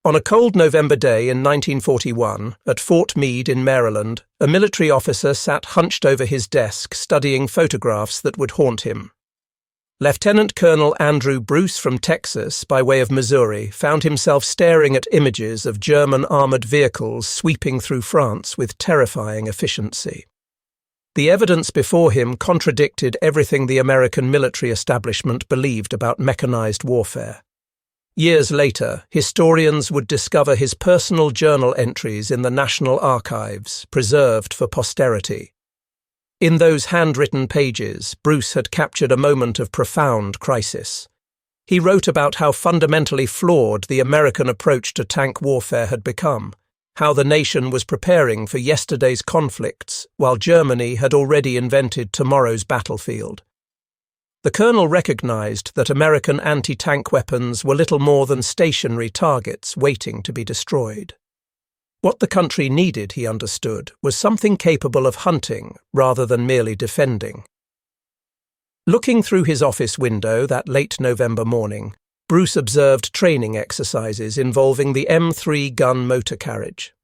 On a cold November day in 1941, at Fort Meade in Maryland, a military officer sat hunched over his desk studying photographs that would haunt him. Lieutenant Colonel Andrew Bruce from Texas, by way of Missouri, found himself staring at images of German armored vehicles sweeping through France with terrifying efficiency. The evidence before him contradicted everything the American military establishment believed about mechanized warfare. Years later, historians would discover his personal journal entries in the National Archives, preserved for posterity. In those handwritten pages, Bruce had captured a moment of profound crisis. He wrote about how fundamentally flawed the American approach to tank warfare had become, how the nation was preparing for yesterday's conflicts while Germany had already invented tomorrow's battlefield. The colonel recognized that American anti-tank weapons were little more than stationary targets waiting to be destroyed. What the country needed, he understood, was something capable of hunting rather than merely defending. Looking through his office window that late November morning, Bruce observed training exercises involving the M3 gun motor carriage.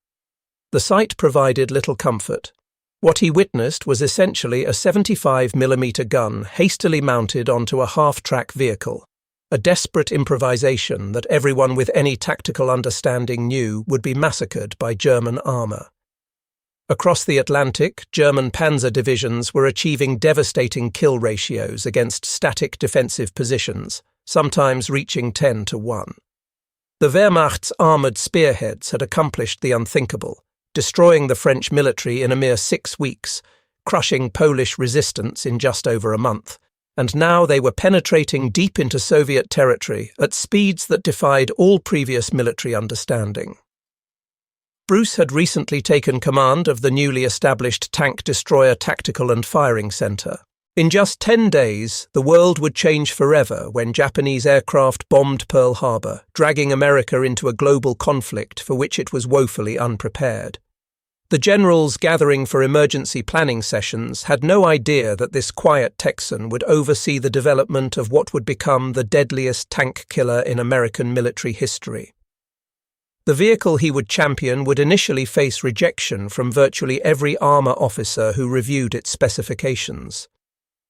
The sight provided little comfort. What he witnessed was essentially a 75mm gun hastily mounted onto a half-track vehicle, a desperate improvisation that everyone with any tactical understanding knew would be massacred by German armour. Across the Atlantic, German panzer divisions were achieving devastating kill ratios against static defensive positions, sometimes reaching 10-1. The Wehrmacht's armoured spearheads had accomplished the unthinkable, destroying the French military in a mere 6 weeks, crushing Polish resistance in just over a month, and now they were penetrating deep into Soviet territory at speeds that defied all previous military understanding. Bruce had recently taken command of the newly established Tank Destroyer Tactical and Firing Center. In just 10 days, the world would change forever when Japanese aircraft bombed Pearl Harbor, dragging America into a global conflict for which it was woefully unprepared. The generals gathering for emergency planning sessions had no idea that this quiet Texan would oversee the development of what would become the deadliest tank killer in American military history. The vehicle he would champion would initially face rejection from virtually every armor officer who reviewed its specifications.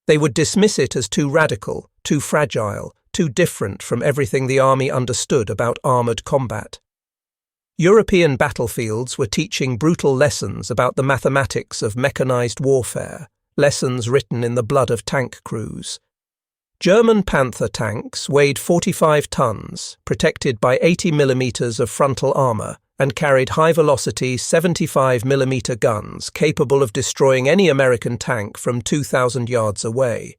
They would dismiss it as too radical, too fragile, too different from everything the army understood about armoured combat. European battlefields were teaching brutal lessons about the mathematics of mechanised warfare, lessons written in the blood of tank crews. German Panther tanks weighed 45 tons, protected by 80mm of frontal armour, and carried high-velocity 75mm guns capable of destroying any American tank from 2,000 yards away.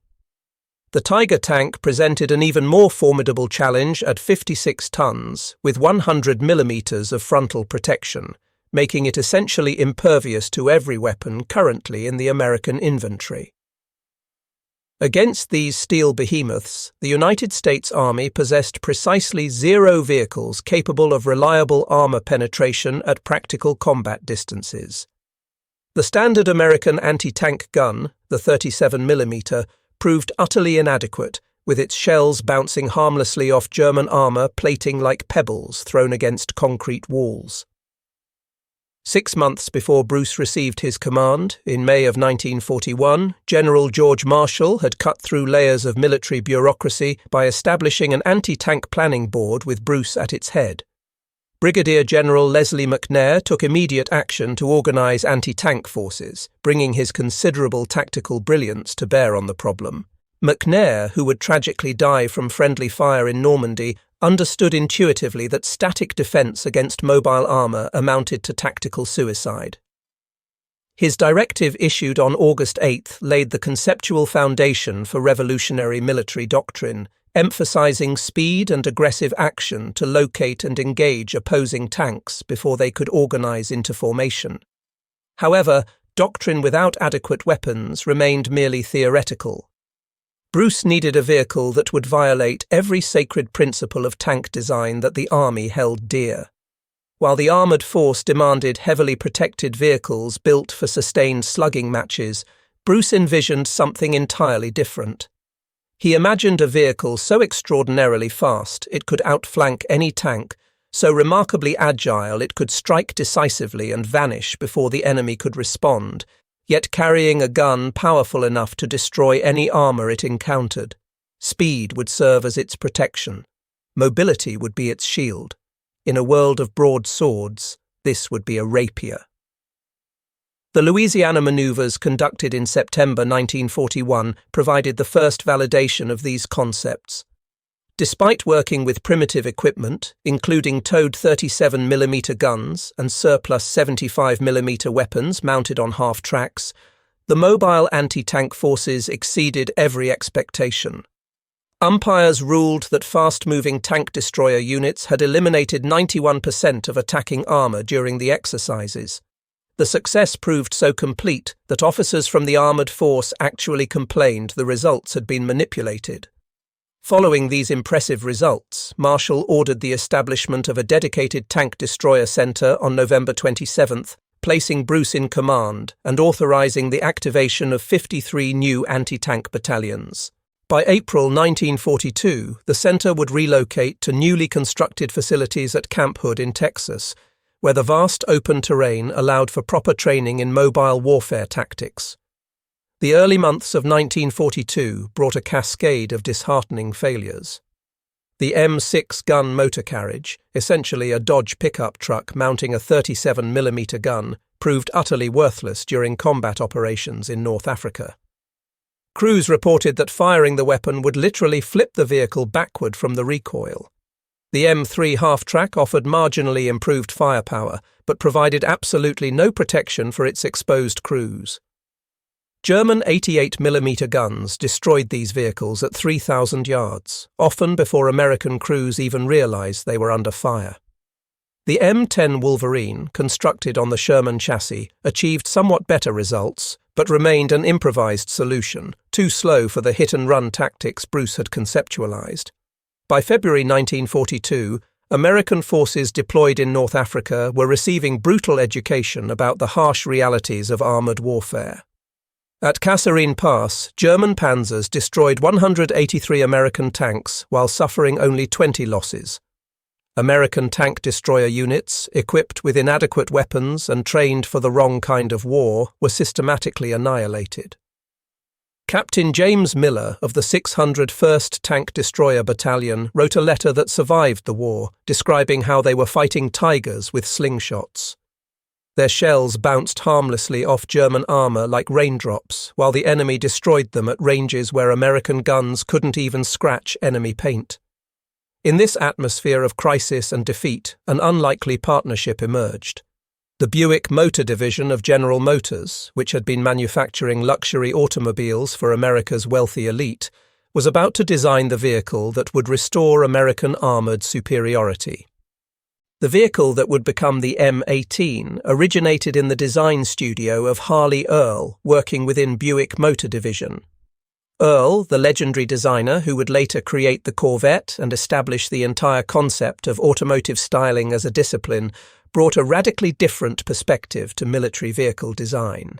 The Tiger tank presented an even more formidable challenge at 56 tons, with 100mm of frontal protection, making it essentially impervious to every weapon currently in the American inventory. Against these steel behemoths, the United States Army possessed precisely 0 vehicles capable of reliable armor penetration at practical combat distances. The standard American anti-tank gun, the 37mm, proved utterly inadequate, with its shells bouncing harmlessly off German armor plating like pebbles thrown against concrete walls. 6 months before Bruce received his command, in May of 1941, General George Marshall had cut through layers of military bureaucracy by establishing an anti-tank planning board with Bruce at its head. Brigadier General Leslie McNair took immediate action to organize anti-tank forces, bringing his considerable tactical brilliance to bear on the problem. McNair, who would tragically die from friendly fire in Normandy, understood intuitively that static defense against mobile armor amounted to tactical suicide. His directive issued on August 8 laid the conceptual foundation for revolutionary military doctrine, emphasizing speed and aggressive action to locate and engage opposing tanks before they could organize into formation. However, doctrine without adequate weapons remained merely theoretical. Bruce needed a vehicle that would violate every sacred principle of tank design that the army held dear. While the armoured force demanded heavily protected vehicles built for sustained slugging matches, Bruce envisioned something entirely different. He imagined a vehicle so extraordinarily fast it could outflank any tank, So remarkably agile it could strike decisively and vanish before the enemy could respond, yet carrying a gun powerful enough to destroy any armor it encountered. Speed would serve as its protection. Mobility would be its shield. In a world of broad swords, this would be a rapier. The Louisiana maneuvers conducted in September 1941 provided the first validation of these concepts. Despite working with primitive equipment, including towed 37mm guns and surplus 75mm weapons mounted on half-tracks, the mobile anti-tank forces exceeded every expectation. Umpires ruled that fast-moving tank destroyer units had eliminated 91% of attacking armor during the exercises. The success proved so complete that officers from the armoured force actually complained the results had been manipulated. Following these impressive results, Marshall ordered the establishment of a dedicated tank destroyer centre on November 27th, placing Bruce in command and authorising the activation of 53 new anti-tank battalions. By April 1942, the centre would relocate to newly constructed facilities at Camp Hood in Texas, where the vast open terrain allowed for proper training in mobile warfare tactics. The early months of 1942 brought a cascade of disheartening failures. The M6 gun motor carriage, essentially a Dodge pickup truck mounting a 37mm gun, proved utterly worthless during combat operations in North Africa. Crews reported that firing the weapon would literally flip the vehicle backward from the recoil. The M3 half-track offered marginally improved firepower, but provided absolutely no protection for its exposed crews. German 88mm guns destroyed these vehicles at 3,000 yards, often before American crews even realized they were under fire. The M10 Wolverine, constructed on the Sherman chassis, achieved somewhat better results, but remained an improvised solution, too slow for the hit-and-run tactics Bruce had conceptualized. By February 1942, American forces deployed in North Africa were receiving brutal education about the harsh realities of armoured warfare. At Kasserine Pass, German panzers destroyed 183 American tanks while suffering only 20 losses. American tank destroyer units, equipped with inadequate weapons and trained for the wrong kind of war, were systematically annihilated. Captain James Miller of the 601st Tank Destroyer Battalion wrote a letter that survived the war, describing how they were fighting tigers with slingshots. Their shells bounced harmlessly off German armour like raindrops, while the enemy destroyed them at ranges where American guns couldn't even scratch enemy paint. In this atmosphere of crisis and defeat, an unlikely partnership emerged. The Buick Motor Division of General Motors, which had been manufacturing luxury automobiles for America's wealthy elite, was about to design the vehicle that would restore American armoured superiority. The vehicle that would become the M18 originated in the design studio of Harley Earl, working within Buick Motor Division. Earl, the legendary designer who would later create the Corvette and establish the entire concept of automotive styling as a discipline, brought a radically different perspective to military vehicle design.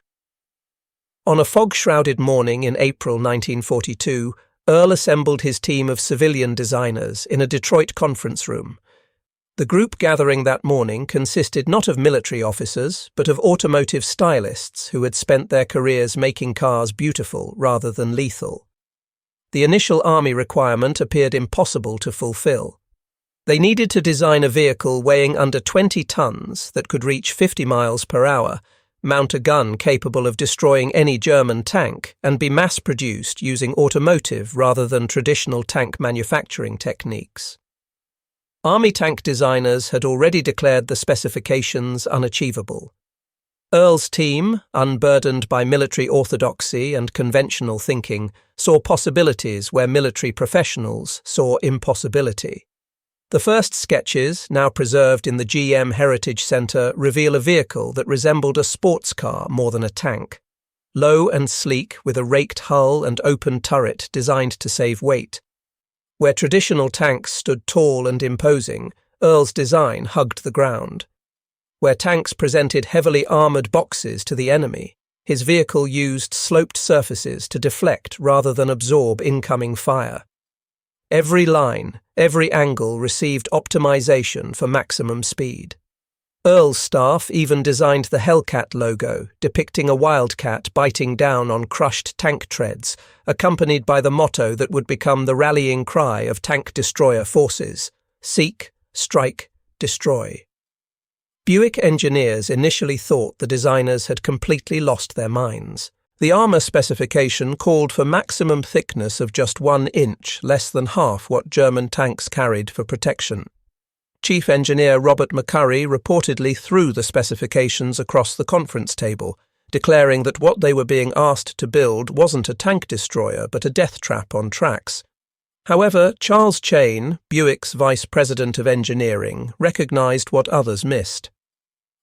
On a fog-shrouded morning in April 1942, Earl assembled his team of civilian designers in a Detroit conference room. The group gathering that morning consisted not of military officers, but of automotive stylists who had spent their careers making cars beautiful rather than lethal. The initial army requirement appeared impossible to fulfill. They needed to design a vehicle weighing under 20 tons that could reach 50 miles per hour, mount a gun capable of destroying any German tank, and be mass-produced using automotive rather than traditional tank manufacturing techniques. Army tank designers had already declared the specifications unachievable. Earl's team, unburdened by military orthodoxy and conventional thinking, saw possibilities where military professionals saw impossibility. The first sketches, now preserved in the GM Heritage Center, reveal a vehicle that resembled a sports car more than a tank. Low and sleek, with a raked hull and open turret designed to save weight. Where traditional tanks stood tall and imposing, Earl's design hugged the ground. Where tanks presented heavily armoured boxes to the enemy, his vehicle used sloped surfaces to deflect rather than absorb incoming fire. Every line, every angle received optimization for maximum speed. Earl's staff even designed the Hellcat logo, depicting a wildcat biting down on crushed tank treads, accompanied by the motto that would become the rallying cry of tank destroyer forces: seek, strike, destroy. Buick engineers initially thought the designers had completely lost their minds. The armour specification called for maximum thickness of just 1 inch, less than half what German tanks carried for protection. Chief Engineer Robert McCurry reportedly threw the specifications across the conference table, declaring that what they were being asked to build wasn't a tank destroyer but a death trap on tracks. However, Charles Chain, Buick's Vice President of Engineering, recognised what others missed.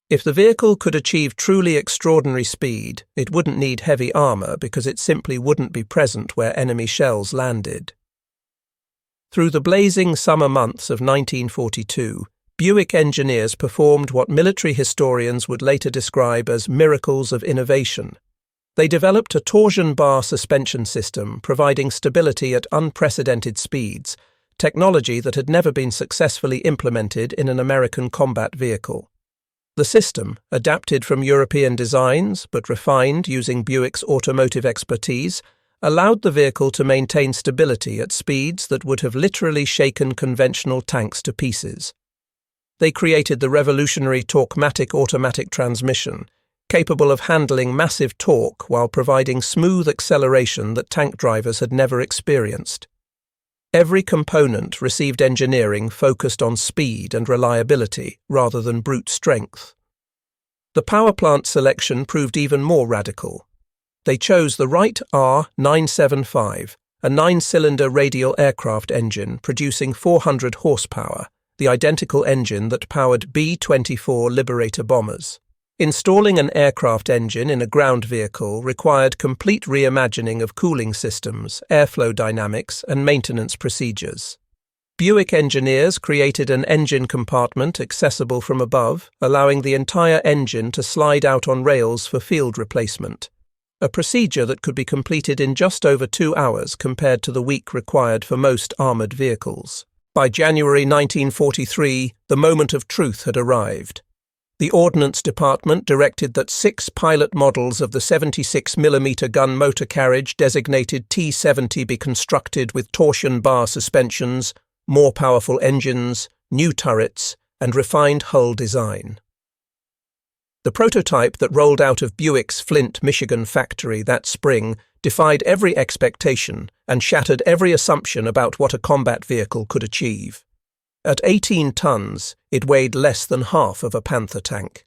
If the vehicle could achieve truly extraordinary speed, it wouldn't need heavy armour because it simply wouldn't be present where enemy shells landed. Through the blazing summer months of 1942, Buick engineers performed what military historians would later describe as miracles of innovation. They developed a torsion bar suspension system providing stability at unprecedented speeds, technology that had never been successfully implemented in an American combat vehicle. The system, adapted from European designs but refined using Buick's automotive expertise, allowed the vehicle to maintain stability at speeds that would have literally shaken conventional tanks to pieces. They created the revolutionary Torqmatic automatic transmission, capable of handling massive torque while providing smooth acceleration that tank drivers had never experienced. Every component received engineering focused on speed and reliability rather than brute strength. The power plant selection proved even more radical. They chose the Wright R975, a 9-cylinder radial aircraft engine producing 400 horsepower, the identical engine that powered B-24 Liberator bombers. Installing an aircraft engine in a ground vehicle required complete reimagining of cooling systems, airflow dynamics, and maintenance procedures. Buick engineers created an engine compartment accessible from above, allowing the entire engine to slide out on rails for field replacement, a procedure that could be completed in just over 2 hours compared to the week required for most armoured vehicles. By January 1943, the moment of truth had arrived. The Ordnance Department directed that 6 pilot models of the 76mm gun motor carriage designated T-70 be constructed with torsion bar suspensions, more powerful engines, new turrets, and refined hull design. The prototype that rolled out of Buick's Flint, Michigan factory that spring defied every expectation and shattered every assumption about what a combat vehicle could achieve. At 18 tons, it weighed less than half of a Panther tank.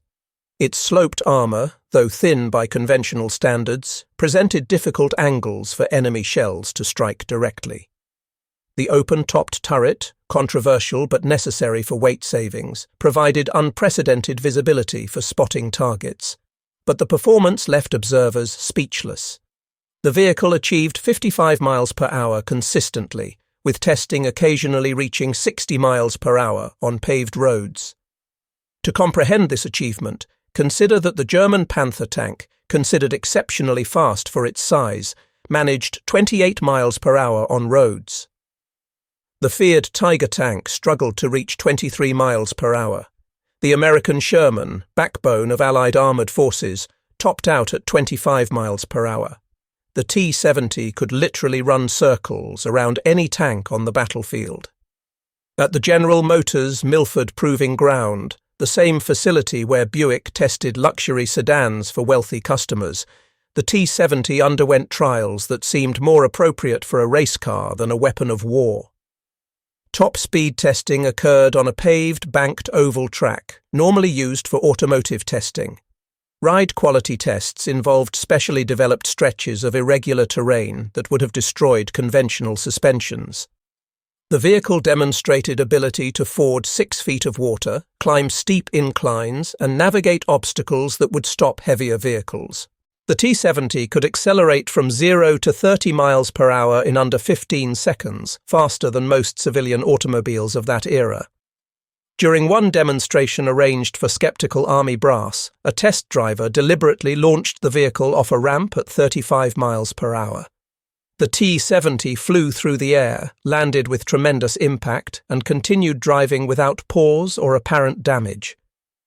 Its sloped armour, though thin by conventional standards, presented difficult angles for enemy shells to strike directly. The open-topped turret, controversial but necessary for weight savings, provided unprecedented visibility for spotting targets, but the performance left observers speechless. The vehicle achieved 55 miles per hour consistently, with testing occasionally reaching 60 miles per hour on paved roads. To comprehend this achievement, consider that the German Panther tank, considered exceptionally fast for its size, managed 28 miles per hour on roads. The feared Tiger tank struggled to reach 23 miles per hour. The American Sherman, backbone of Allied armoured forces, topped out at 25 miles per hour. The T-70 could literally run circles around any tank on the battlefield. At the General Motors Milford Proving Ground, the same facility where Buick tested luxury sedans for wealthy customers, the T-70 underwent trials that seemed more appropriate for a race car than a weapon of war. Top speed testing occurred on a paved, banked oval track, normally used for automotive testing. Ride quality tests involved specially developed stretches of irregular terrain that would have destroyed conventional suspensions. The vehicle demonstrated ability to ford 6 feet of water, climb steep inclines, and navigate obstacles that would stop heavier vehicles. The T-70 could accelerate from 0 to 30 miles per hour in under 15 seconds, faster than most civilian automobiles of that era. During one demonstration arranged for skeptical army brass, a test driver deliberately launched the vehicle off a ramp at 35 miles per hour. The T-70 flew through the air, landed with tremendous impact, and continued driving without pause or apparent damage.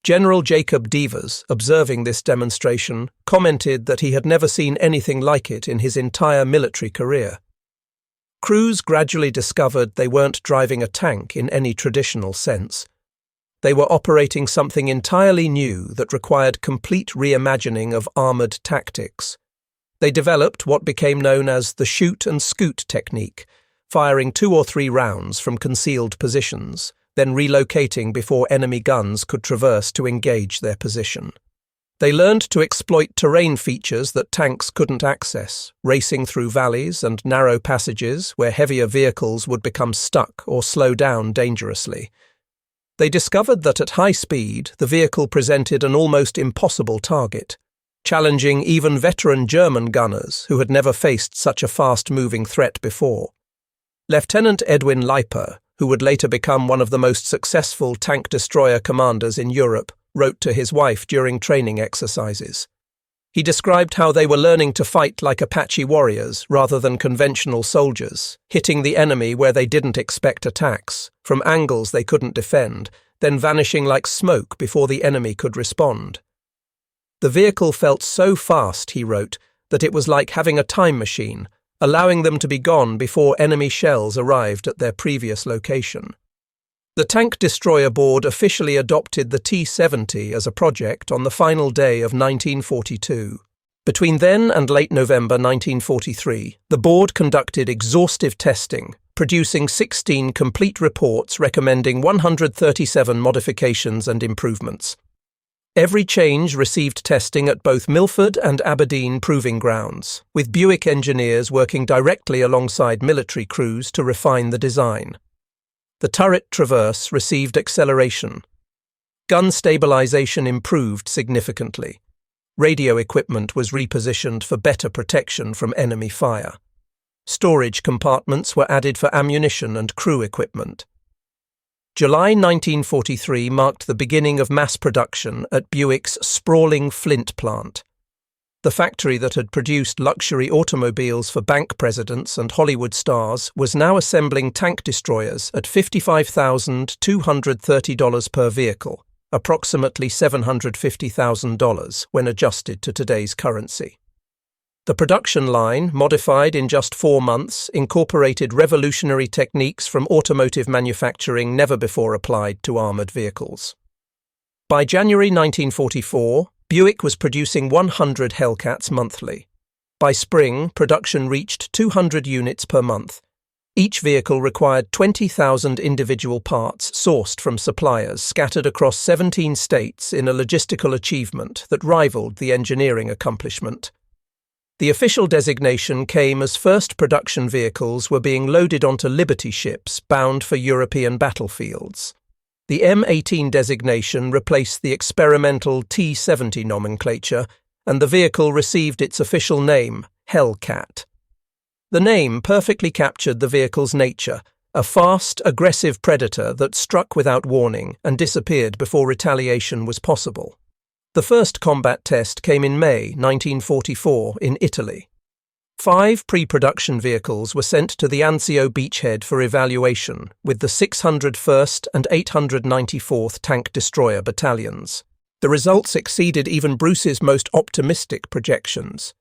General Jacob Devers, observing this demonstration, commented that he had never seen anything like it in his entire military career. Crews gradually discovered they weren't driving a tank in any traditional sense. They were operating something entirely new that required complete reimagining of armoured tactics. They developed what became known as the shoot and scoot technique, firing 2 or 3 rounds from concealed positions, then relocating before enemy guns could traverse to engage their position. They learned to exploit terrain features that tanks couldn't access, racing through valleys and narrow passages where heavier vehicles would become stuck or slow down dangerously. They discovered that at high speed, the vehicle presented an almost impossible target, challenging even veteran German gunners who had never faced such a fast-moving threat before. Lieutenant Edwin Leiper, who would later become one of the most successful tank destroyer commanders in Europe, wrote to his wife during training exercises. He described how they were learning to fight like Apache warriors rather than conventional soldiers, hitting the enemy where they didn't expect attacks, from angles they couldn't defend, then vanishing like smoke before the enemy could respond. The vehicle felt so fast, he wrote, that it was like having a time machine, allowing them to be gone before enemy shells arrived at their previous location. The Tank Destroyer Board officially adopted the T-70 as a project on the final day of 1942. Between then and late November 1943, the board conducted exhaustive testing, producing 16 complete reports recommending 137 modifications and improvements. Every change received testing at both Milford and Aberdeen proving grounds, with Buick engineers working directly alongside military crews to refine the design. The turret traverse received acceleration. Gun stabilization improved significantly. Radio equipment was repositioned for better protection from enemy fire. Storage compartments were added for ammunition and crew equipment. July 1943 marked the beginning of mass production at Buick's sprawling Flint plant. The factory that had produced luxury automobiles for bank presidents and Hollywood stars was now assembling tank destroyers at $55,230 per vehicle, approximately $750,000 when adjusted to today's currency. The production line, modified in just 4 months, incorporated revolutionary techniques from automotive manufacturing never before applied to armoured vehicles. By January 1944, Buick was producing 100 Hellcats monthly. By spring, production reached 200 units per month. Each vehicle required 20,000 individual parts sourced from suppliers scattered across 17 states in a logistical achievement that rivaled the engineering accomplishment. The official designation came as first production vehicles were being loaded onto Liberty ships bound for European battlefields. The M18 designation replaced the experimental T-70 nomenclature, and the vehicle received its official name, Hellcat. The name perfectly captured the vehicle's nature, a fast, aggressive predator that struck without warning and disappeared before retaliation was possible. The first combat test came in May 1944 in Italy. 5 pre-production vehicles were sent to the Anzio beachhead for evaluation with the 601st and 894th Tank Destroyer Battalions. The results exceeded even Bruce's most optimistic projections.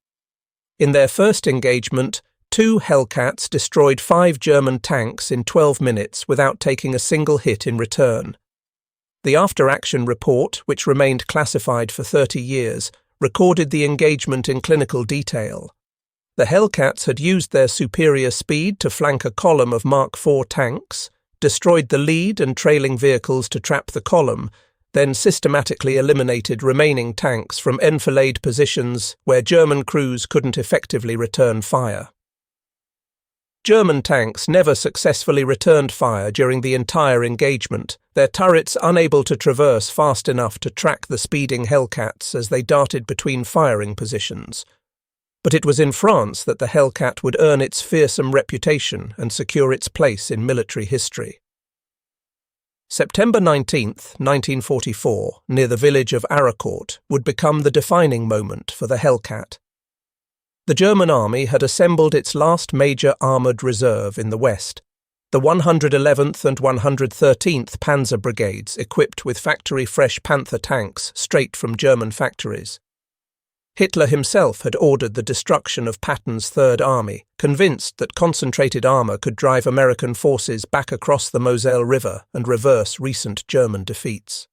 In their first engagement, 2 Hellcats destroyed 5 German tanks in 12 minutes without taking a single hit in return. The after-action report, which remained classified for 30 years, recorded the engagement in clinical detail. The Hellcats had used their superior speed to flank a column of Mark IV tanks, destroyed the lead and trailing vehicles to trap the column, then systematically eliminated remaining tanks from enfilade positions where German crews couldn't effectively return fire. German tanks never successfully returned fire during the entire engagement, their turrets unable to traverse fast enough to track the speeding Hellcats as they darted between firing positions. But it was in France that the Hellcat would earn its fearsome reputation and secure its place in military history. September 19, 1944, near the village of Aracourt, would become the defining moment for the Hellcat. The German army had assembled its last major armoured reserve in the west, the 111th and 113th Panzer Brigades, equipped with factory-fresh Panther tanks straight from German factories. Hitler himself had ordered the destruction of Patton's Third Army, convinced that concentrated armour could drive American forces back across the Moselle River and reverse recent German defeats.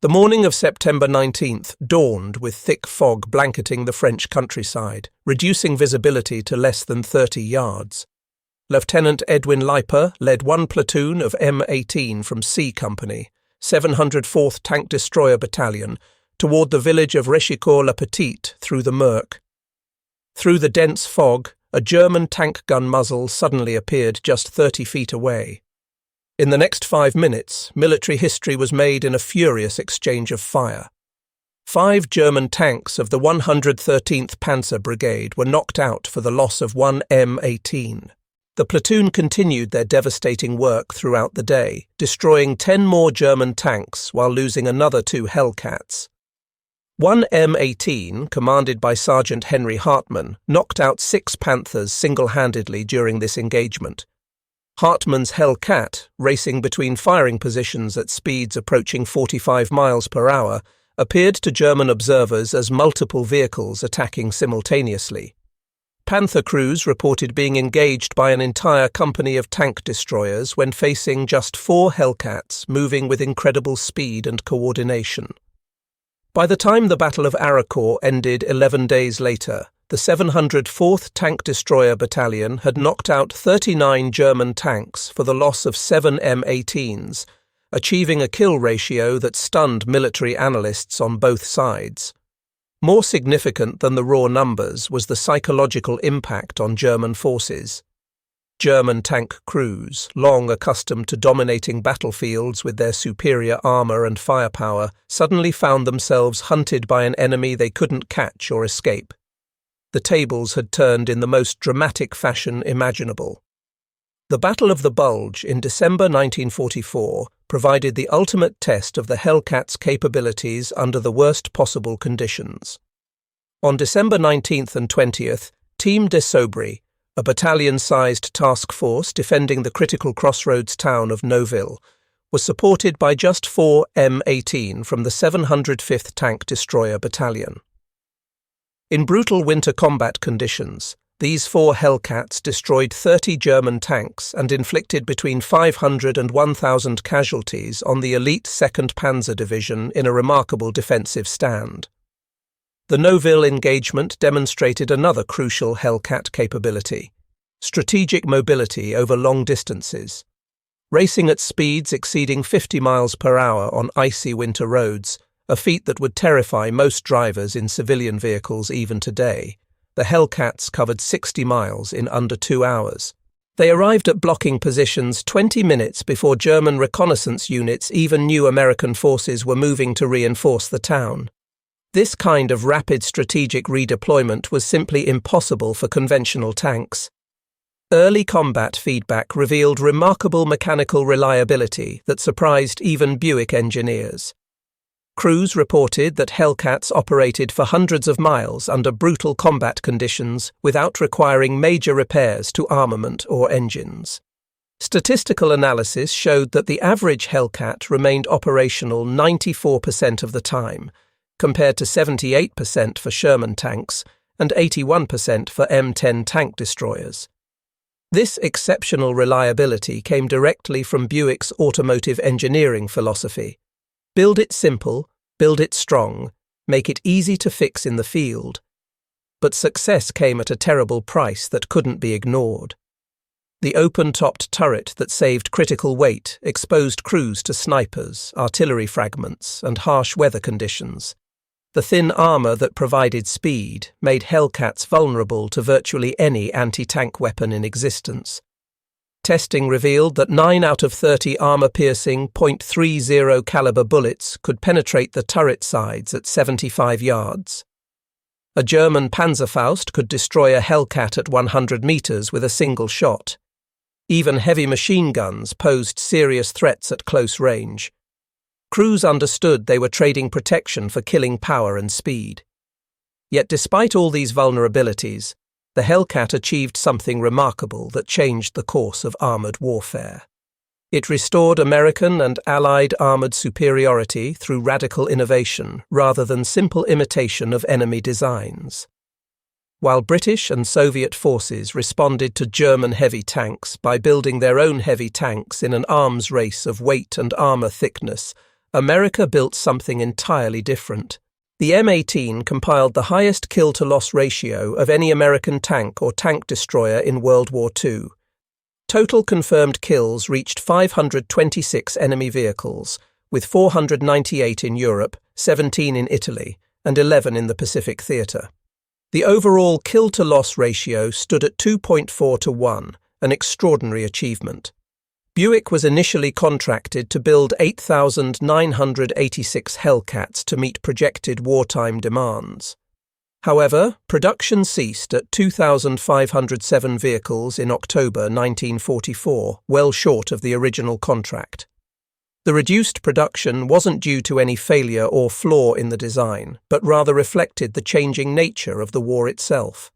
The morning of September 19th dawned with thick fog blanketing the French countryside, reducing visibility to less than 30 yards. Lieutenant Edwin Leiper led one platoon of M18 from C Company, 704th Tank Destroyer Battalion, toward the village of Rechicourt-le-Petit through the murk. Through the dense fog, a German tank gun muzzle suddenly appeared just 30 feet away. In the next 5 minutes, military history was made in a furious exchange of fire. 5 German tanks of the 113th Panzer Brigade were knocked out for the loss of one M18. The platoon continued their devastating work throughout the day, destroying 10 more German tanks while losing another 2 Hellcats. One M18, commanded by Sergeant Henry Hartmann, knocked out 6 Panthers single-handedly during this engagement. Hartmann's Hellcat, racing between firing positions at speeds approaching 45 miles per hour, appeared to German observers as multiple vehicles attacking simultaneously. Panther crews reported being engaged by an entire company of tank destroyers when facing just 4 Hellcats moving with incredible speed and coordination. By the time the Battle of Aracourt ended 11 days later, the 704th Tank Destroyer Battalion had knocked out 39 German tanks for the loss of 7 M18s, achieving a kill ratio that stunned military analysts on both sides. More significant than the raw numbers was the psychological impact on German forces. German tank crews, long accustomed to dominating battlefields with their superior armour and firepower, suddenly found themselves hunted by an enemy they couldn't catch or escape. The tables had turned in the most dramatic fashion imaginable. The Battle of the Bulge in December 1944 provided the ultimate test of the Hellcat's capabilities under the worst possible conditions. On December 19th and 20th, Team de Sobry, a battalion-sized task force defending the critical crossroads town of Neuville, was supported by just 4 M18 from the 705th Tank Destroyer Battalion. In brutal winter combat conditions, these 4 Hellcats destroyed 30 German tanks and inflicted between 500 and 1,000 casualties on the elite 2nd Panzer Division in a remarkable defensive stand. The Neuville engagement demonstrated another crucial Hellcat capability: strategic mobility over long distances. Racing at speeds exceeding 50 miles per hour on icy winter roads, a feat that would terrify most drivers in civilian vehicles even today, the Hellcats covered 60 miles in under 2 hours. They arrived at blocking positions 20 minutes before German reconnaissance units even knew American forces were moving to reinforce the town. This kind of rapid strategic redeployment was simply impossible for conventional tanks. Early combat feedback revealed remarkable mechanical reliability that surprised even Buick engineers. Crews reported that Hellcats operated for hundreds of miles under brutal combat conditions without requiring major repairs to armament or engines. Statistical analysis showed that the average Hellcat remained operational 94% of the time, compared to 78% for Sherman tanks and 81% for M10 tank destroyers. This exceptional reliability came directly from Buick's automotive engineering philosophy: build it simple, build it strong, make it easy to fix in the field. But success came at a terrible price that couldn't be ignored. The open-topped turret that saved critical weight exposed crews to snipers, artillery fragments, and harsh weather conditions. The thin armour that provided speed made Hellcats vulnerable to virtually any anti-tank weapon in existence. Testing revealed that 9 out of 30 armour-piercing .30 caliber bullets could penetrate the turret sides at 75 yards. A German Panzerfaust could destroy a Hellcat at 100 metres with a single shot. Even heavy machine guns posed serious threats at close range. Crews understood they were trading protection for killing power and speed. Yet despite all these vulnerabilities, the Hellcat achieved something remarkable that changed the course of armored warfare. It restored American and Allied armored superiority through radical innovation rather than simple imitation of enemy designs. While British and Soviet forces responded to German heavy tanks by building their own heavy tanks in an arms race of weight and armor thickness, America built something entirely different. The M18 compiled the highest kill-to-loss ratio of any American tank or tank destroyer in World War II. Total confirmed kills reached 526 enemy vehicles, with 498 in Europe, 17 in Italy, and 11 in the Pacific Theatre. The overall kill-to-loss ratio stood at 2.4 to 1, an extraordinary achievement. Buick was initially contracted to build 8,986 Hellcats to meet projected wartime demands. However, production ceased at 2,507 vehicles in October 1944, well short of the original contract. The reduced production wasn't due to any failure or flaw in the design, but rather reflected the changing nature of the war itself.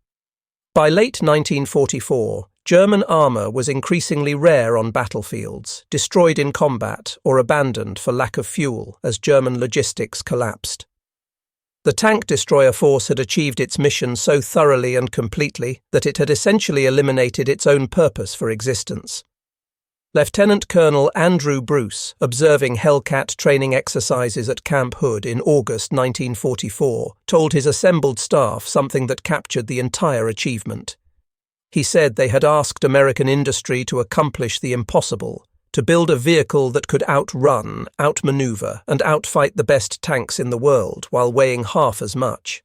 By late 1944, German armour was increasingly rare on battlefields, destroyed in combat, or abandoned for lack of fuel as German logistics collapsed. The tank destroyer force had achieved its mission so thoroughly and completely that it had essentially eliminated its own purpose for existence. Lieutenant Colonel Andrew Bruce, observing Hellcat training exercises at Camp Hood in August 1944, told his assembled staff something that captured the entire achievement. He said they had asked American industry to accomplish the impossible, to build a vehicle that could outrun, outmaneuver, and outfight the best tanks in the world while weighing half as much.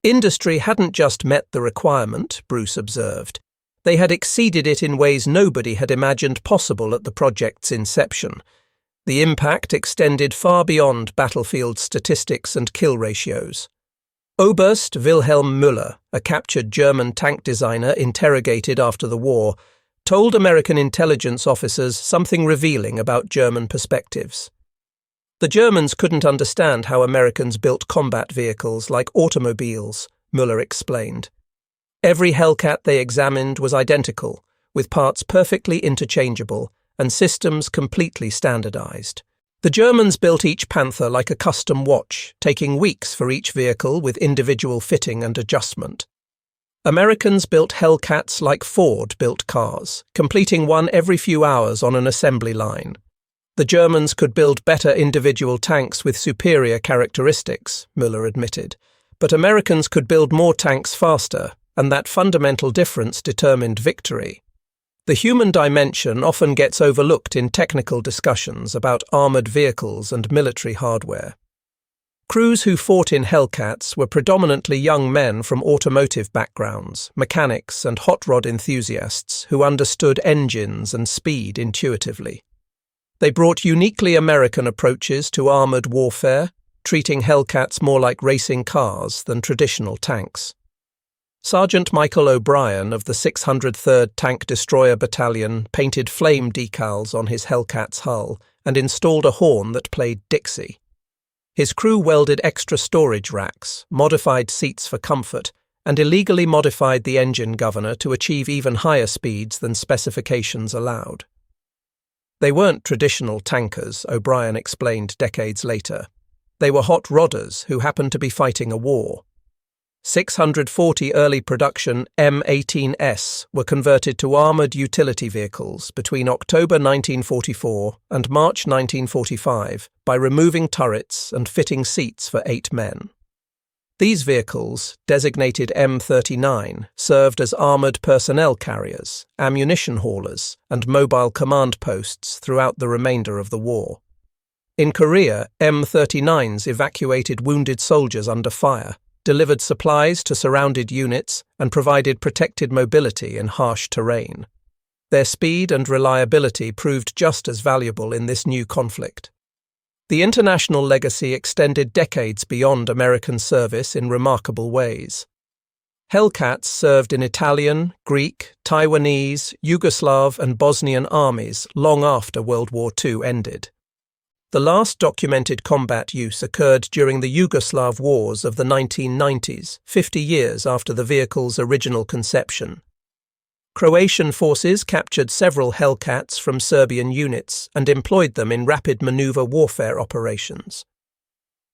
Industry hadn't just met the requirement, Bruce observed. They had exceeded it in ways nobody had imagined possible at the project's inception. The impact extended far beyond battlefield statistics and kill ratios. Oberst Wilhelm Müller, a captured German tank designer interrogated after the war, told American intelligence officers something revealing about German perspectives. The Germans couldn't understand how Americans built combat vehicles like automobiles, Müller explained. Every Hellcat they examined was identical, with parts perfectly interchangeable and systems completely standardized. The Germans built each Panther like a custom watch, taking weeks for each vehicle with individual fitting and adjustment. Americans built Hellcats like Ford built cars, completing one every few hours on an assembly line. The Germans could build better individual tanks with superior characteristics, Müller admitted, but Americans could build more tanks faster, and that fundamental difference determined victory. The human dimension often gets overlooked in technical discussions about armoured vehicles and military hardware. Crews who fought in Hellcats were predominantly young men from automotive backgrounds, mechanics and hot rod enthusiasts who understood engines and speed intuitively. They brought uniquely American approaches to armoured warfare, treating Hellcats more like racing cars than traditional tanks. Sergeant Michael O'Brien of the 603rd Tank Destroyer Battalion painted flame decals on his Hellcat's hull and installed a horn that played Dixie. His crew welded extra storage racks, modified seats for comfort, and illegally modified the engine governor to achieve even higher speeds than specifications allowed. They weren't traditional tankers, O'Brien explained decades later. They were hot rodders who happened to be fighting a war. 640 early production M18s were converted to armoured utility vehicles between October 1944 and March 1945 by removing turrets and fitting seats for 8 men. These vehicles, designated M39, served as armoured personnel carriers, ammunition haulers, and mobile command posts throughout the remainder of the war. In Korea, M39s evacuated wounded soldiers under fire, delivered supplies to surrounded units, and provided protected mobility in harsh terrain. Their speed and reliability proved just as valuable in this new conflict. The international legacy extended decades beyond American service in remarkable ways. Hellcats served in Italian, Greek, Taiwanese, Yugoslav, and Bosnian armies long after World War II ended. The last documented combat use occurred during the Yugoslav wars of the 1990s, 50 years after the vehicle's original conception. Croatian forces captured several Hellcats from Serbian units and employed them in rapid maneuver warfare operations.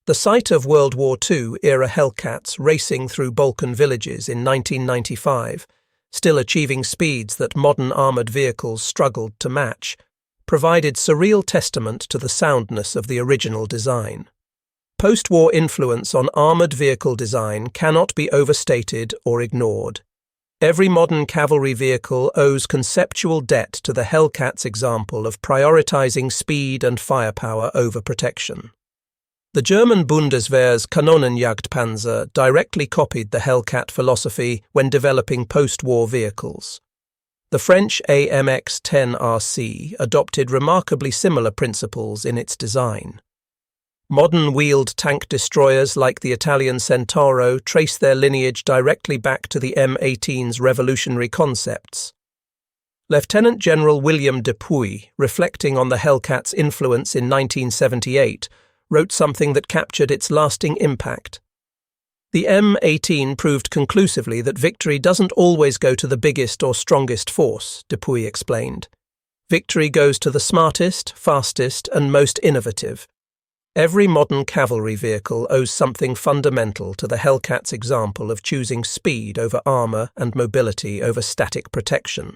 The sight of World War II-era Hellcats racing through Balkan villages in 1995, still achieving speeds that modern armoured vehicles struggled to match, provided surreal testament to the soundness of the original design. Post-war influence on armoured vehicle design cannot be overstated or ignored. Every modern cavalry vehicle owes conceptual debt to the Hellcat's example of prioritizing speed and firepower over protection. The German Bundeswehr's Kanonenjagdpanzer directly copied the Hellcat philosophy when developing post-war vehicles. The French M18 adopted remarkably similar principles in its design. Modern wheeled tank destroyers like the Italian Centauro trace their lineage directly back to the M18's revolutionary concepts. Lieutenant General William Dupuy, reflecting on the Hellcat's influence in 1978, wrote something that captured its lasting impact. The M18 proved conclusively that victory doesn't always go to the biggest or strongest force, Dupuy explained. Victory goes to the smartest, fastest, and most innovative. Every modern cavalry vehicle owes something fundamental to the Hellcat's example of choosing speed over armour and mobility over static protection.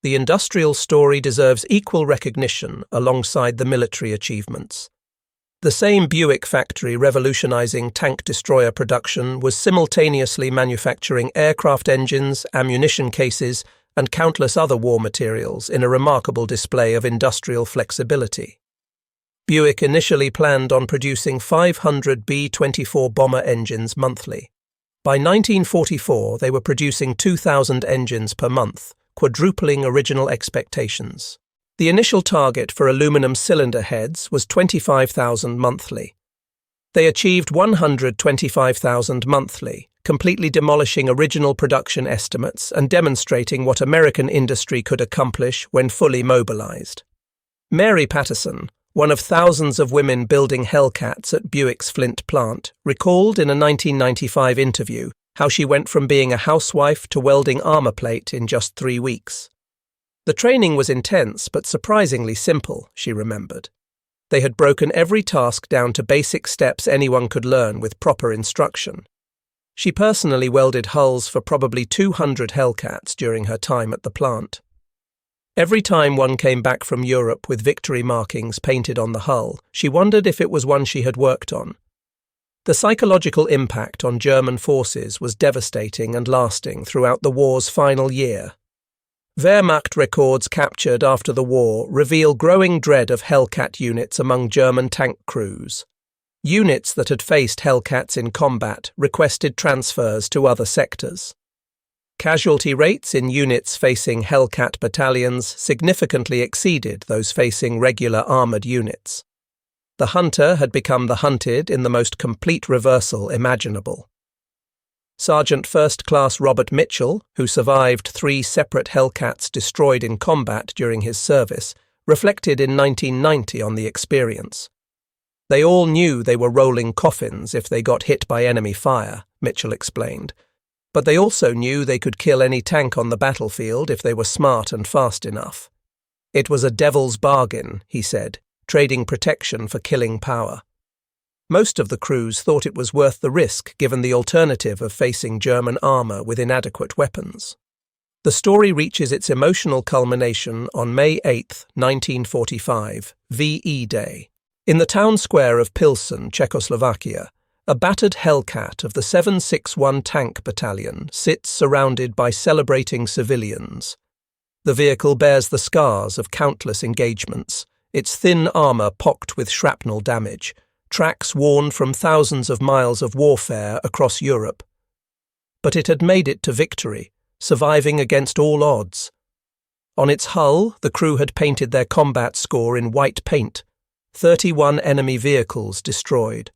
The industrial story deserves equal recognition alongside the military achievements. The same Buick factory revolutionizing tank destroyer production was simultaneously manufacturing aircraft engines, ammunition cases, and countless other war materials in a remarkable display of industrial flexibility. Buick initially planned on producing 500 B-24 bomber engines monthly. By 1944, they were producing 2,000 engines per month, quadrupling original expectations. The initial target for aluminum cylinder heads was 25,000 monthly. They achieved 125,000 monthly, completely demolishing original production estimates and demonstrating what American industry could accomplish when fully mobilized. Mary Patterson, one of thousands of women building Hellcats at Buick's Flint plant, recalled in a 1995 interview how she went from being a housewife to welding armor plate in just 3 weeks. The training was intense but surprisingly simple, she remembered. They had broken every task down to basic steps anyone could learn with proper instruction. She personally welded hulls for probably 200 Hellcats during her time at the plant. Every time one came back from Europe with victory markings painted on the hull, she wondered if it was one she had worked on. The psychological impact on German forces was devastating and lasting throughout the war's final year. Wehrmacht records captured after the war reveal growing dread of Hellcat units among German tank crews. Units that had faced Hellcats in combat requested transfers to other sectors. Casualty rates in units facing Hellcat battalions significantly exceeded those facing regular armoured units. The hunter had become the hunted in the most complete reversal imaginable. Sergeant First Class Robert Mitchell, who survived 3 separate Hellcats destroyed in combat during his service, reflected in 1990 on the experience. "They all knew they were rolling coffins if they got hit by enemy fire," Mitchell explained. But they also knew they could kill any tank on the battlefield if they were smart and fast enough. "It was a devil's bargain," he said, trading protection for killing power. Most of the crews thought it was worth the risk given the alternative of facing German armour with inadequate weapons. The story reaches its emotional culmination on May 8, 1945, VE Day. In the town square of Pilsen, Czechoslovakia, a battered Hellcat of the 761 Tank Battalion sits surrounded by celebrating civilians. The vehicle bears the scars of countless engagements, its thin armour pocked with shrapnel damage, tracks worn from thousands of miles of warfare across Europe. But it had made it to victory, surviving against all odds. On its hull, the crew had painted their combat score in white paint, 31 enemy vehicles destroyed.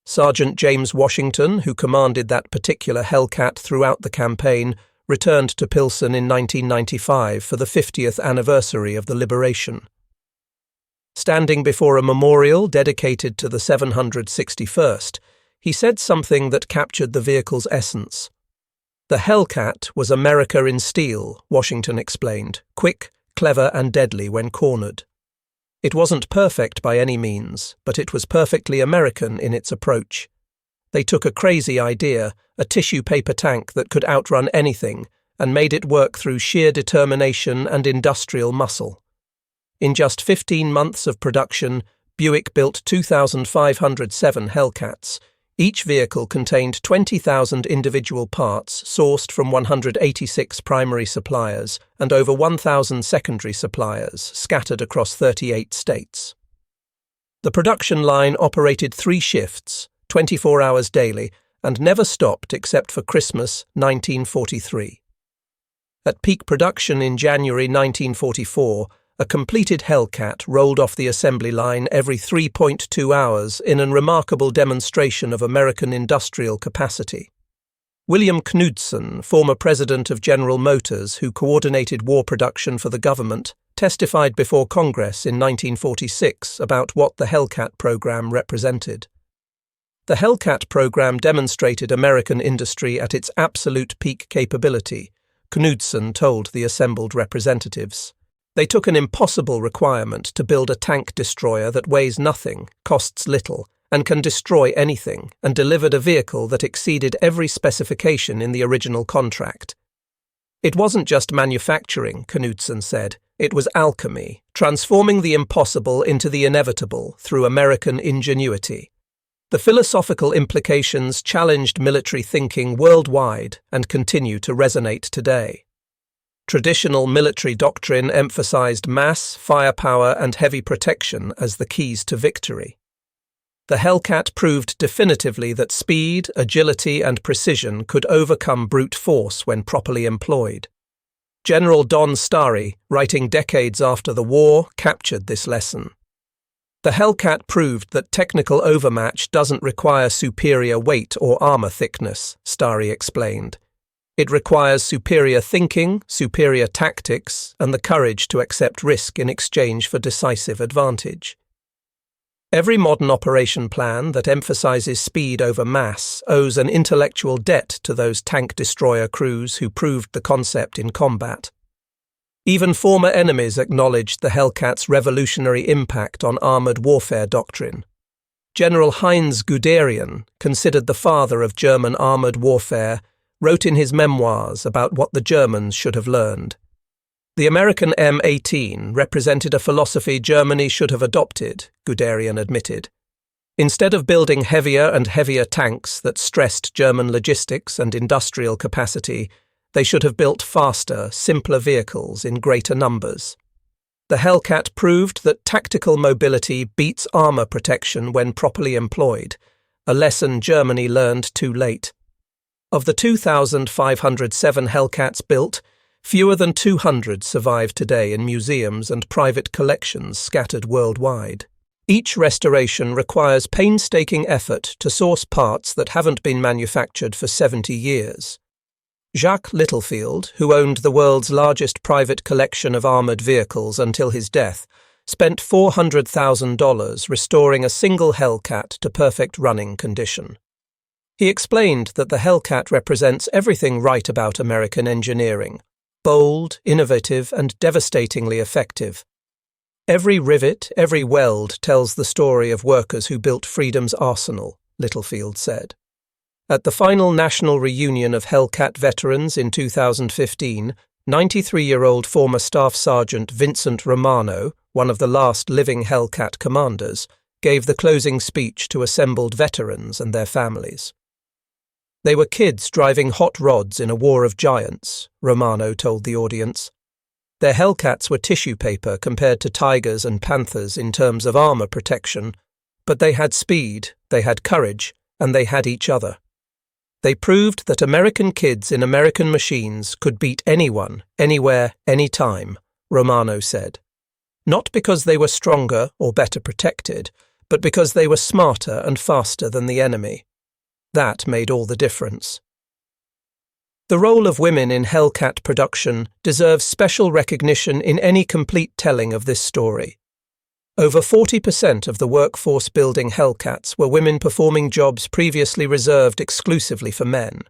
Sergeant James Washington, who commanded that particular Hellcat throughout the campaign, returned to Pilsen in 1995 for the 50th anniversary of the liberation. Standing before a memorial dedicated to the 761st, he said something that captured the vehicle's essence. The Hellcat was America in steel, Washington explained, quick, clever and deadly when cornered. It wasn't perfect by any means, but it was perfectly American in its approach. They took a crazy idea, a tissue paper tank that could outrun anything, and made it work through sheer determination and industrial muscle. In just 15 months of production, Buick built 2,507 Hellcats. Each vehicle contained 20,000 individual parts sourced from 186 primary suppliers and over 1,000 secondary suppliers scattered across 38 states. The production line operated 3 shifts, 24 hours daily, and never stopped except for Christmas 1943. At peak production in January 1944, a completed Hellcat rolled off the assembly line every 3.2 hours in a remarkable demonstration of American industrial capacity. William Knudsen, former president of General Motors who coordinated war production for the government, testified before Congress in 1946 about what the Hellcat program represented. The Hellcat program demonstrated American industry at its absolute peak capability, Knudsen told the assembled representatives. They took an impossible requirement to build a tank destroyer that weighs nothing, costs little, and can destroy anything, and delivered a vehicle that exceeded every specification in the original contract. It wasn't just manufacturing, Knudsen said. It was alchemy, transforming the impossible into the inevitable through American ingenuity. The philosophical implications challenged military thinking worldwide and continue to resonate today. Traditional military doctrine emphasized mass, firepower, and heavy protection as the keys to victory. The Hellcat proved definitively that speed, agility, and precision could overcome brute force when properly employed. General Don Starry, writing decades after the war, captured this lesson. The Hellcat proved that technical overmatch doesn't require superior weight or armor thickness, Starry explained. It requires superior thinking, superior tactics, and the courage to accept risk in exchange for decisive advantage. Every modern operation plan that emphasizes speed over mass owes an intellectual debt to those tank destroyer crews who proved the concept in combat. Even former enemies acknowledged the Hellcat's revolutionary impact on armored warfare doctrine. General Heinz Guderian, considered the father of German armored warfare, wrote in his memoirs about what the Germans should have learned. The American M18 represented a philosophy Germany should have adopted, Guderian admitted. Instead of building heavier and heavier tanks that stressed German logistics and industrial capacity, they should have built faster, simpler vehicles in greater numbers. The Hellcat proved that tactical mobility beats armor protection when properly employed, a lesson Germany learned too late. Of the 2,507 Hellcats built, fewer than 200 survive today in museums and private collections scattered worldwide. Each restoration requires painstaking effort to source parts that haven't been manufactured for 70 years. Jacques Littlefield, who owned the world's largest private collection of armoured vehicles until his death, spent $400,000 restoring a single Hellcat to perfect running condition. He explained that the Hellcat represents everything right about American engineering: bold, innovative, and devastatingly effective. Every rivet, every weld tells the story of workers who built freedom's arsenal, Littlefield said. At the final national reunion of Hellcat veterans in 2015, 93-year-old former Staff Sergeant Vincent Romano, one of the last living Hellcat commanders, gave the closing speech to assembled veterans and their families. They were kids driving hot rods in a war of giants, Romano told the audience. Their Hellcats were tissue paper compared to tigers and panthers in terms of armor protection, but they had speed, they had courage, and they had each other. They proved that American kids in American machines could beat anyone, anywhere, anytime, Romano said. Not because they were stronger or better protected, but because they were smarter and faster than the enemy. That made all the difference. The role of women in Hellcat production deserves special recognition in any complete telling of this story. Over 40% of the workforce building Hellcats were women performing jobs previously reserved exclusively for men.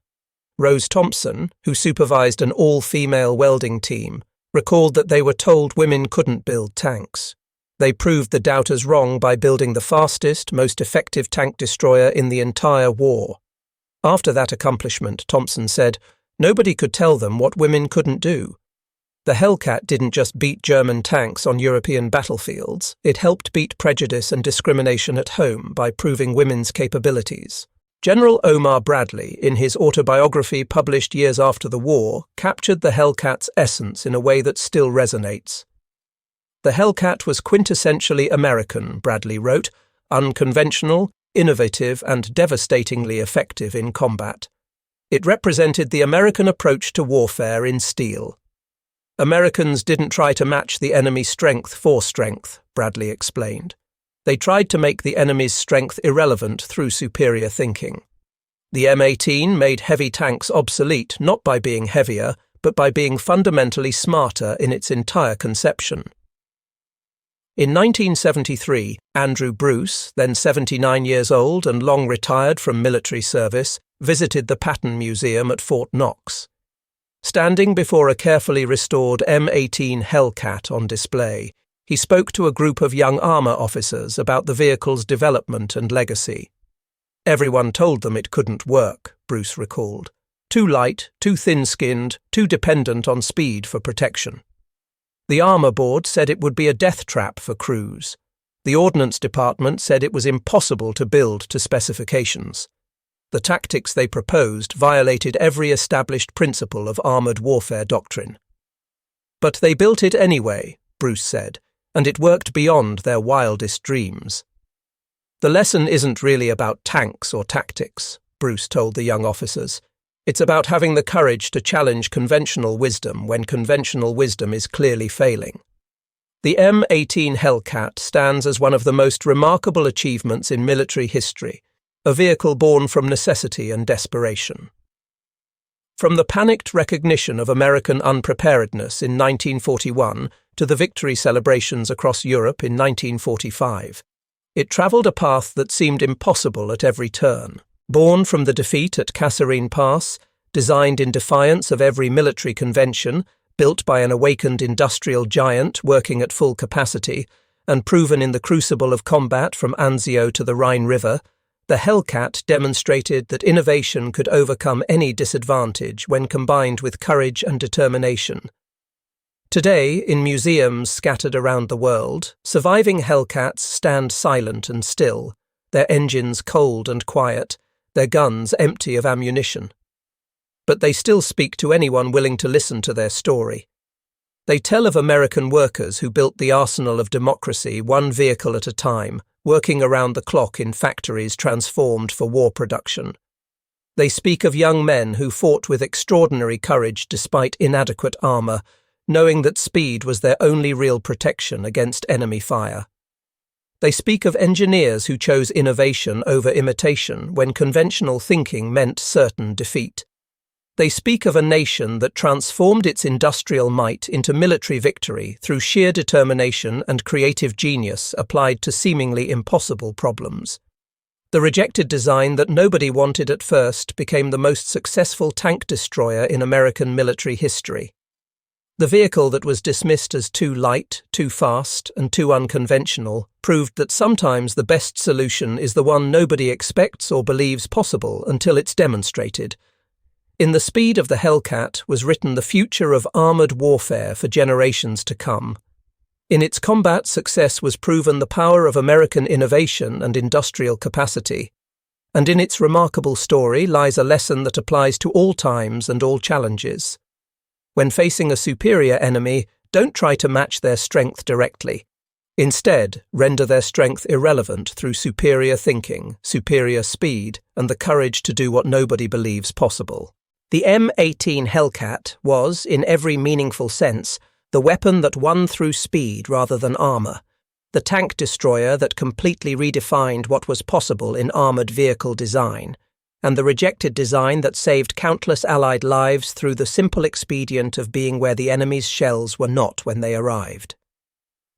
Rose Thompson, who supervised an all-female welding team, recalled that they were told women couldn't build tanks. They proved the doubters wrong by building the fastest, most effective tank destroyer in the entire war. After that accomplishment, Thompson said, nobody could tell them what women couldn't do. The Hellcat didn't just beat German tanks on European battlefields, it helped beat prejudice and discrimination at home by proving women's capabilities. General Omar Bradley, in his autobiography published years after the war, captured the Hellcat's essence in a way that still resonates. The Hellcat was quintessentially American, Bradley wrote, unconventional, innovative, and devastatingly effective in combat. It represented the American approach to warfare in steel. Americans didn't try to match the enemy's strength for strength, Bradley explained. They tried to make the enemy's strength irrelevant through superior thinking. The M18 made heavy tanks obsolete not by being heavier, but by being fundamentally smarter in its entire conception. In 1973, Andrew Bruce, then 79 years old and long retired from military service, visited the Patton Museum at Fort Knox. Standing before a carefully restored M18 Hellcat on display, he spoke to a group of young armour officers about the vehicle's development and legacy. Everyone told them it couldn't work, Bruce recalled. Too light, too thin-skinned, too dependent on speed for protection. The armour board said it would be a death trap for crews. The Ordnance Department said it was impossible to build to specifications. The tactics they proposed violated every established principle of armoured warfare doctrine. But they built it anyway, Bruce said, and it worked beyond their wildest dreams. The lesson isn't really about tanks or tactics, Bruce told the young officers. It's about having the courage to challenge conventional wisdom when conventional wisdom is clearly failing. The M18 Hellcat stands as one of the most remarkable achievements in military history, a vehicle born from necessity and desperation. From the panicked recognition of American unpreparedness in 1941 to the victory celebrations across Europe in 1945, it travelled a path that seemed impossible at every turn. Born from the defeat at Kasserine Pass, designed in defiance of every military convention, built by an awakened industrial giant working at full capacity, and proven in the crucible of combat from Anzio to the Rhine River, the Hellcat demonstrated that innovation could overcome any disadvantage when combined with courage and determination. Today, in museums scattered around the world, surviving Hellcats stand silent and still, their engines cold and quiet, their guns empty of ammunition. But they still speak to anyone willing to listen to their story. They tell of American workers who built the arsenal of democracy one vehicle at a time, working around the clock in factories transformed for war production. They speak of young men who fought with extraordinary courage despite inadequate armour, knowing that speed was their only real protection against enemy fire. They speak of engineers who chose innovation over imitation when conventional thinking meant certain defeat. They speak of a nation that transformed its industrial might into military victory through sheer determination and creative genius applied to seemingly impossible problems. The rejected design that nobody wanted at first became the most successful tank destroyer in American military history. The vehicle that was dismissed as too light, too fast, and too unconventional proved that sometimes the best solution is the one nobody expects or believes possible until it's demonstrated. In the speed of the Hellcat was written the future of armoured warfare for generations to come. In its combat success was proven the power of American innovation and industrial capacity. And in its remarkable story lies a lesson that applies to all times and all challenges. When facing a superior enemy, don't try to match their strength directly. Instead, render their strength irrelevant through superior thinking, superior speed, and the courage to do what nobody believes possible. The M18 Hellcat was, in every meaningful sense, the weapon that won through speed rather than armour, the tank destroyer that completely redefined what was possible in armoured vehicle design, and the rejected design that saved countless Allied lives through the simple expedient of being where the enemy's shells were not when they arrived.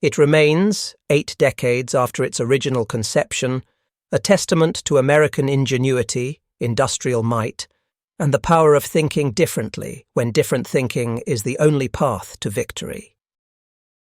It remains, 8 decades after its original conception, a testament to American ingenuity, industrial might, and the power of thinking differently when different thinking is the only path to victory.